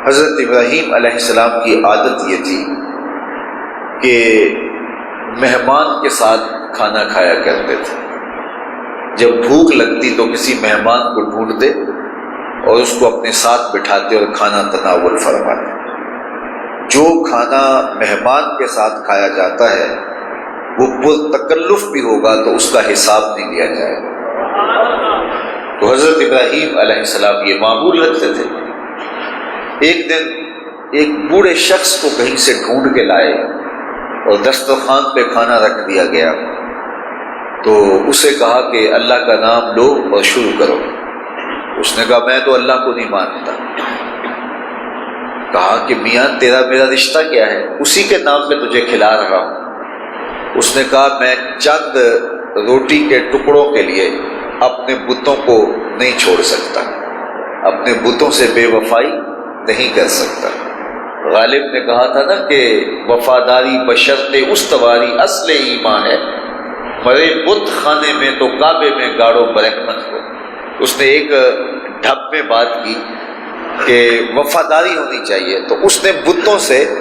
حضرت ابراہیم علیہ السلام کی عادت یہ تھی کہ مہمان کے ساتھ کھانا کھایا کرتے تھے۔ جب بھوک لگتی تو کسی مہمان کو ڈھونڈتے اور اس کو اپنے ساتھ بٹھاتے اور کھانا تناول فرماتے۔ جو کھانا مہمان کے ساتھ کھایا جاتا ہے وہ پرتکلف بھی ہوگا تو اس کا حساب نہیں لیا جائے گا۔ تو حضرت ابراہیم علیہ السلام یہ معمول رکھتے تھے۔ ایک دن ایک بوڑھے شخص کو کہیں سے ڈھونڈ کے لائے اور دسترخوان پہ کھانا رکھ دیا گیا، تو اسے کہا کہ اللہ کا نام لو اور شروع کرو۔ اس نے کہا میں تو اللہ کو نہیں مانتا۔ کہا کہ میاں تیرا میرا رشتہ کیا ہے؟ اسی کے نام پہ تجھے کھلا رہا ہوں۔ اس نے کہا میں چند روٹی کے ٹکڑوں کے لیے اپنے بتوں کو نہیں چھوڑ سکتا، اپنے بتوں سے بے وفائی نہیں کر سکتا۔ غالب نے کہا تھا نا کہ وفاداری بشرط استواری اصل ایمان ہے، مرے بت خانے میں تو کعبے میں گاڑو برحمت کو۔ اس نے ایک ڈھب میں بات کی کہ وفاداری ہونی چاہیے، تو اس نے بتوں سے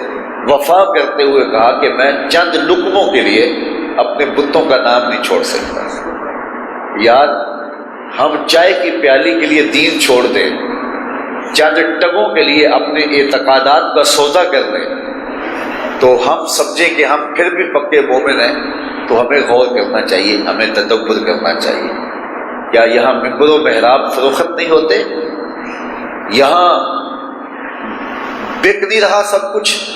وفا کرتے ہوئے کہا کہ میں چند لقموں کے لیے اپنے بتوں کا نام نہیں چھوڑ سکتا۔ یار ہم چائے کی پیالی کے لیے دین چھوڑ دیں، چند ٹگوں کے لیے اپنے اعتقادات کا سودا کر لیں تو ہم سمجھیں کہ ہم پھر بھی پکے مومن ہیں، تو ہمیں غور کرنا چاہیے، ہمیں تدبر کرنا چاہیے۔ کیا یہاں ممبر و محراب فروخت نہیں ہوتے؟ یہاں بک نہیں رہا سب کچھ؟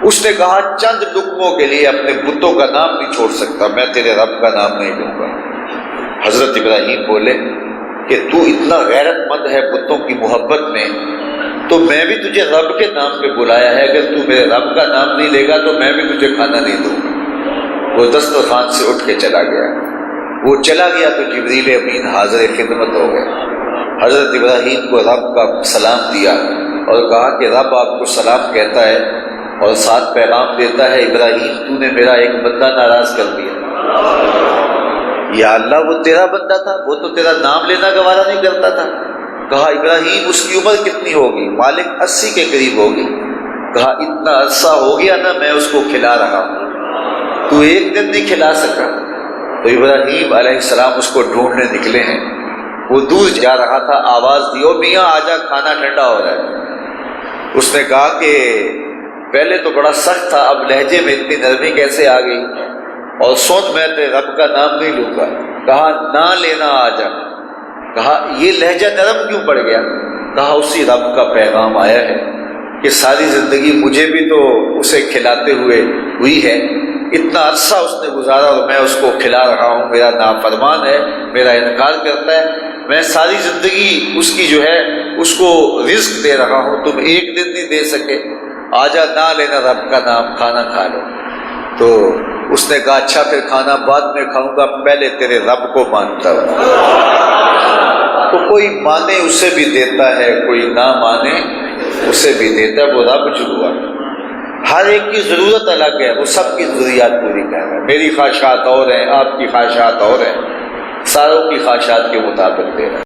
اس نے کہا چند لقموں کے لیے اپنے بتوں کا نام نہیں چھوڑ سکتا، میں تیرے رب کا نام نہیں لوں گا۔ حضرت ابراہیم بولے کہ تو اتنا غیرت مند ہے بتوں کی محبت میں، تو میں بھی تجھے رب کے نام پہ بلایا ہے، اگر تو میرے رب کا نام نہیں لے گا تو میں بھی تجھے کھانا نہیں دوں گا۔ وہ دسترخوان سے اٹھ کے چلا گیا۔ وہ چلا گیا تو جبریل امین حاضر خدمت ہو گئے۔ حضرت ابراہیم کو رب کا سلام دیا اور کہا کہ رب آپ کو سلام کہتا ہے اور ساتھ پیغام دیتا ہے ابراہیم تو نے میرا ایک بندہ ناراض کر دیا۔ یا اللہ وہ تیرا بندہ تھا، وہ تو تیرا نام لینا گوارا نہیں کرتا تھا۔ کہا ابراہیم اس کی عمر کتنی ہوگی؟ مالک 80 کے قریب ہوگی۔ کہا اتنا عرصہ ہو گیا نا میں اس کو کھلا رہا ہوں، تو ایک دن نہیں کھلا سکا۔ تو ابراہیم علیہ السلام اس کو ڈھونڈنے نکلے ہیں، وہ دور جا رہا تھا، آواز دی او میاں آجا کھانا ٹھنڈا ہو رہا ہے۔ اس نے کہا کہ پہلے تو بڑا سخت تھا، اب لہجے میں اتنی نرمی کیسے آ گئی؟ اور سوچ میں تیرے رب کا نام نہیں لوں گا۔ کہا نہ لینا آجا۔ کہا یہ لہجہ نرم کیوں پڑ گیا؟ کہا اسی رب کا پیغام آیا ہے کہ ساری زندگی مجھے بھی تو اسے کھلاتے ہوئے ہوئی ہے، اتنا عرصہ اس نے گزارا اور میں اس کو کھلا رہا ہوں، میرا نافرمان ہے، میرا انکار کرتا ہے، میں ساری زندگی اس کی جو ہے اس کو رزق دے رہا ہوں، تم ایک دن نہیں دے سکے، آجا نہ لینا رب کا نام، کھانا کھا لو۔ تو اس نے کہا اچھا پھر کھانا بعد میں کھاؤں گا، پہلے تیرے رب کو مانتا ہوں۔ تو کوئی مانے اسے بھی دیتا ہے، کوئی نہ مانے اسے بھی دیتا ہے، وہ رب جو ہوا۔ ہر ایک کی ضرورت الگ ہے، وہ سب کی ضروریات پوری کر رہا ہے۔ میری خواہشات اور ہیں، آپ کی خواہشات اور ہیں، ساروں کی خواہشات کے مطابق دے رہا ہے۔